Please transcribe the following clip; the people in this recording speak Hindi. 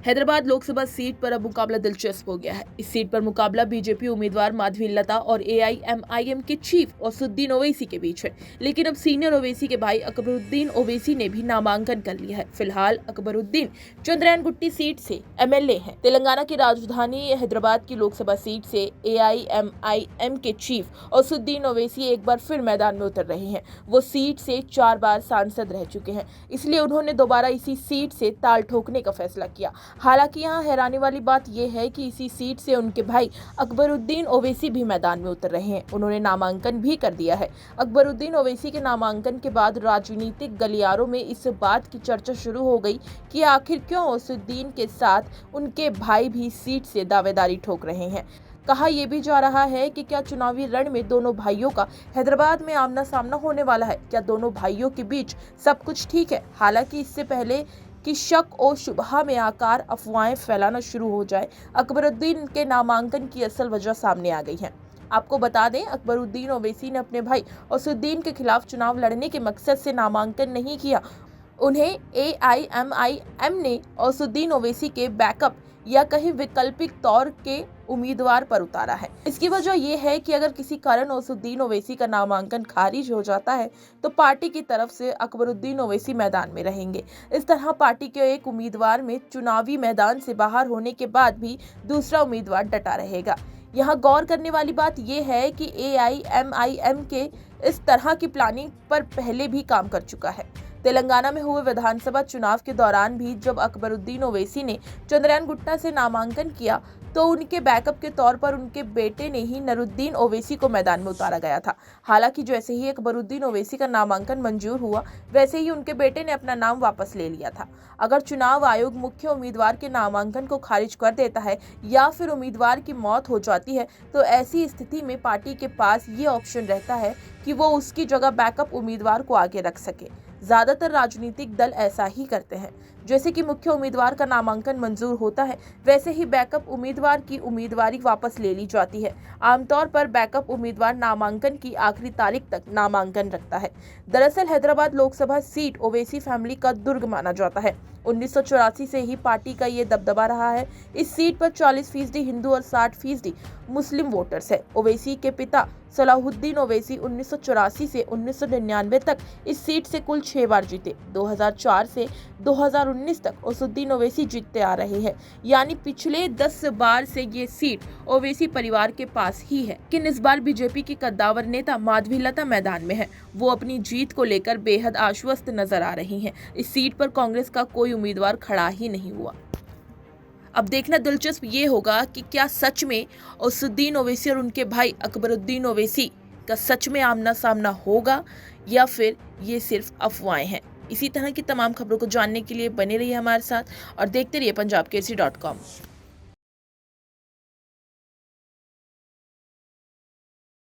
हैदराबाद लोकसभा सीट पर अब मुकाबला दिलचस्प हो गया है। इस सीट पर मुकाबला बीजेपी उम्मीदवार माधवी लता और एआईएमआईएम के चीफ असदुद्दीन ओवैसी के बीच है। लेकिन अब सीनियर ओवैसी के भाई अकबरुद्दीन ओवैसी ने भी नामांकन कर लिया है। फिलहाल अकबरुद्दीन चंद्रयानगुट्टी सीट से एमएलए हैं। तेलंगाना की राजधानी हैदराबाद की लोकसभा सीट से एआईएमआईएम के चीफ असदुद्दीन ओवैसी एक बार फिर मैदान में उतर रहे हैं। वो सीट से 4 बार सांसद रह चुके हैं, इसलिए उन्होंने दोबारा इसी सीट से ताल ठोकने का फैसला किया। हालांकि यहाँ हैरानी वाली बात यह है कि इसी सीट से उनके भाई अकबरुद्दीन ओवैसी भी मैदान में उतर रहे हैं। उन्होंने नामांकन भी कर दिया है। अकबरुद्दीन ओवैसी के नामांकन के बाद राजनीतिक गलियारों में इस बात की चर्चा शुरू हो गई कि आखिर क्यों असदुद्दीन के साथ उनके भाई भी सीट से दावेदारी ठोक रहे हैं। कहा यह भी जा रहा है कि क्या चुनावी रण में दोनों भाइयों का हैदराबाद में आमना सामना होने वाला है। क्या दोनों भाइयों के बीच सब कुछ ठीक है। हालांकि इससे पहले कि शक और शुबहा में आकार अफवाहें फैलाना शुरू हो जाए, अकबरुद्दीन के नामांकन की असल वजह सामने आ गई है। आपको बता दें, अकबरुद्दीन ओवैसी ने अपने भाई असदुद्दीन के खिलाफ चुनाव लड़ने के मकसद से नामांकन नहीं किया। उन्हें एआईएमआईएम ने असदुद्दीन ओवैसी के बैकअप या कहीं वैकल्पिक तौर के उम्मीदवार पर उतारा है। इसकी वजह यह है कि अगर किसी कारण असदुद्दीन ओवैसी का नामांकन खारिज हो जाता है तो पार्टी की तरफ से अकबरुद्दीन ओवैसी मैदान में रहेंगे। इस तरह पार्टी के एक उम्मीदवार में चुनावी मैदान से बाहर होने के बाद भी दूसरा उम्मीदवार डटा रहेगा। यहाँ गौर करने वाली बात यह है कि एआईएमआईएम के इस तरह की प्लानिंग पर पहले भी काम कर चुका है। तेलंगाना में हुए विधानसभा चुनाव के दौरान भी जब अकबरुद्दीन ओवैसी ने चंद्रयानगुट्टा से नामांकन किया तो उनके बैकअप के तौर पर उनके बेटे ने ही नरुद्दीन ओवैसी को मैदान में उतारा गया था। हालांकि जैसे ही अकबरुद्दीन ओवैसी का नामांकन मंजूर हुआ, वैसे ही उनके बेटे ने अपना नाम वापस ले लिया था। अगर चुनाव आयोग मुख्य उम्मीदवार के नामांकन को खारिज कर देता है या फिर उम्मीदवार की मौत हो जाती है तो ऐसी स्थिति में पार्टी के पास ये ऑप्शन रहता है कि वो उसकी जगह बैकअप उम्मीदवार को आगे रख सके। ज्यादातर राजनीतिक दल ऐसा ही करते हैं। जैसे कि मुख्य उम्मीदवार का नामांकन मंजूर होता है, वैसे ही बैकअप उम्मीदवार की उम्मीदवारी वापस ले ली जाती है। आमतौर पर बैकअप उम्मीदवार नामांकन की आखिरी तारीख तक नामांकन रखता है। दरअसल हैदराबाद लोकसभा सीट ओवैसी फैमिली का दुर्ग माना जाता है। 1984 से ही पार्टी का ये दबदबा रहा है। इस सीट पर 40% हिंदू और 60% मुस्लिम वोटर्स है। ओवैसी के पिता सलाहुद्दीन ओवैसी 1984 से 1999 तक इस सीट से कुल 6 बार जीते। 2004 से 2019 तक असदुद्दीन ओवैसी जीतते आ रहे हैं, यानी पिछले 10 बार से ये सीट ओवैसी परिवार के पास ही है। लेकिन इस बार बीजेपी की कद्दावर नेता माधवी लता मैदान में है। वो अपनी जीत को लेकर बेहद आश्वस्त नजर आ रही हैं। इस सीट पर कांग्रेस का कोई उम्मीदवार खड़ा ही नहीं हुआ। अब देखना दिलचस्प ये होगा कि क्या सच में असदुद्दीन ओवैसी और उनके भाई अकबरुद्दीन ओवैसी का सच में आमना सामना होगा या फिर ये सिर्फ अफवाहें हैं। इसी तरह की तमाम खबरों को जानने के लिए बने रहिए हमारे साथ और देखते रहिए punjabkesi.com।